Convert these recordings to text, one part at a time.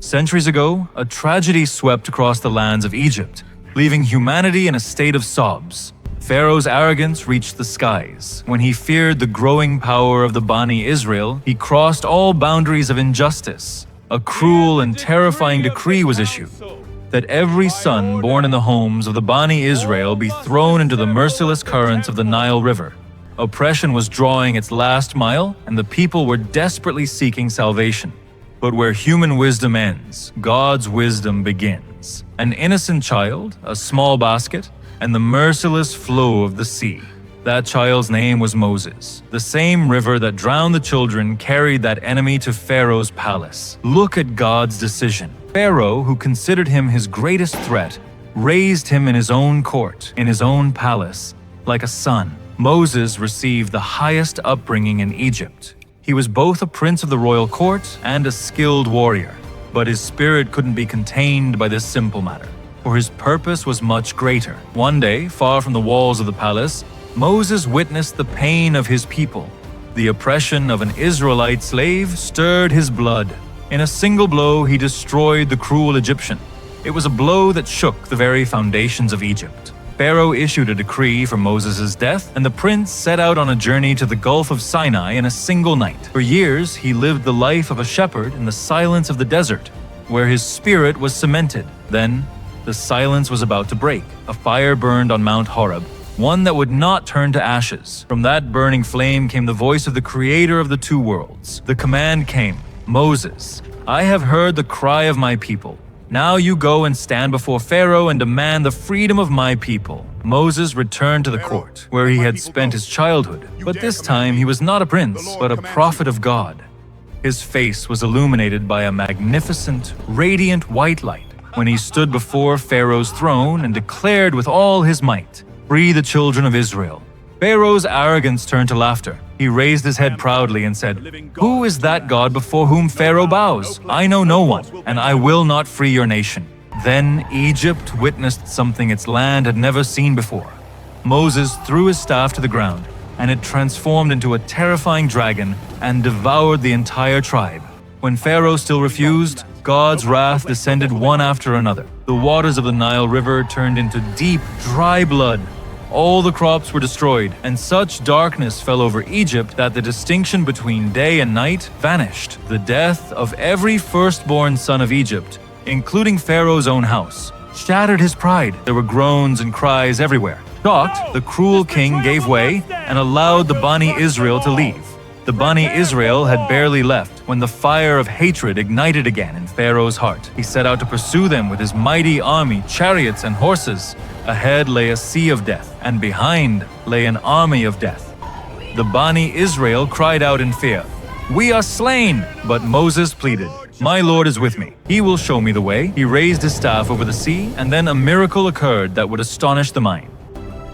Centuries ago, a tragedy swept across the lands of Egypt, leaving humanity in a state of sobs. Pharaoh's arrogance reached the skies. When he feared the growing power of the Bani Israel, he crossed all boundaries of injustice. A cruel and terrifying decree was issued that every son born in the homes of the Bani Israel be thrown into the merciless currents of the Nile River. Oppression was drawing its last mile, and the people were desperately seeking salvation. But where human wisdom ends, God's wisdom begins. An innocent child, a small basket, and the merciless flow of the sea. That child's name was Moses. The same river that drowned the children carried that enemy to Pharaoh's palace. Look at God's decision. Pharaoh, who considered him his greatest threat, raised him in his own court, in his own palace, like a son. Moses received the highest upbringing in Egypt. He was both a prince of the royal court and a skilled warrior. But his spirit couldn't be contained by this simple matter, for his purpose was much greater. One day, far from the walls of the palace, Moses witnessed the pain of his people. The oppression of an Israelite slave stirred his blood. In a single blow, he destroyed the cruel Egyptian. It was a blow that shook the very foundations of Egypt. Pharaoh issued a decree for Moses' death, and the prince set out on a journey to the Gulf of Sinai in a single night. For years, he lived the life of a shepherd in the silence of the desert, where his spirit was cemented. Then, the silence was about to break. A fire burned on Mount Horeb, one that would not turn to ashes. From that burning flame came the voice of the creator of the two worlds. The command came, "Moses, I have heard the cry of my people. Now you go and stand before Pharaoh and demand the freedom of my people." Moses returned to the court, where he had spent his childhood. But this time he was not a prince, but a prophet of God. His face was illuminated by a magnificent, radiant white light when he stood before Pharaoh's throne and declared with all his might, "Free the children of Israel." Pharaoh's arrogance turned to laughter. He raised his head proudly and said, "Who is that God before whom Pharaoh bows? I know no one, and I will not free your nation." Then Egypt witnessed something its land had never seen before. Moses threw his staff to the ground, and it transformed into a terrifying dragon and devoured the entire tribe. When Pharaoh still refused, God's wrath descended one after another. The waters of the Nile River turned into deep, dry blood. All the crops were destroyed, and such darkness fell over Egypt that the distinction between day and night vanished. The death of every firstborn son of Egypt, including Pharaoh's own house, shattered his pride. There were groans and cries everywhere. Shocked, the cruel king gave way and allowed the Bani Israel to leave. The Bani Israel had barely left when the fire of hatred ignited again in Pharaoh's heart. He set out to pursue them with his mighty army, chariots, and horses. Ahead lay a sea of death, and behind lay an army of death. The Bani Israel cried out in fear, "We are slain!" But Moses pleaded, "My Lord is with me. He will show me the way." He raised his staff over the sea, and then a miracle occurred that would astonish the mind.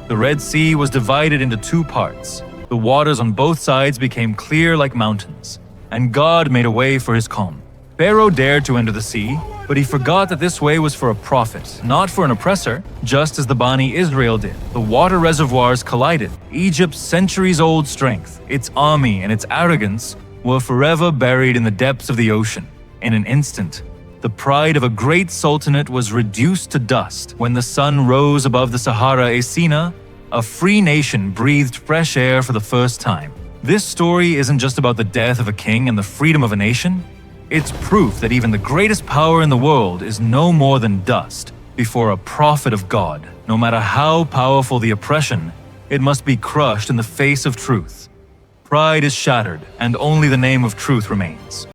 The Red Sea was divided into two parts. The waters on both sides became clear like mountains, and God made a way for his calm. Pharaoh dared to enter the sea, but he forgot that this way was for a prophet, not for an oppressor, just as the Bani Israel did. The water reservoirs collided. Egypt's centuries-old strength, its army, and its arrogance were forever buried in the depths of the ocean. In an instant, the pride of a great sultanate was reduced to dust. When the sun rose above the Sahara Esina, a free nation breathed fresh air for the first time. This story isn't just about the death of a king and the freedom of a nation. It's proof that even the greatest power in the world is no more than dust before a prophet of God. No matter how powerful the oppression, it must be crushed in the face of truth. Pride is shattered, and only the name of truth remains.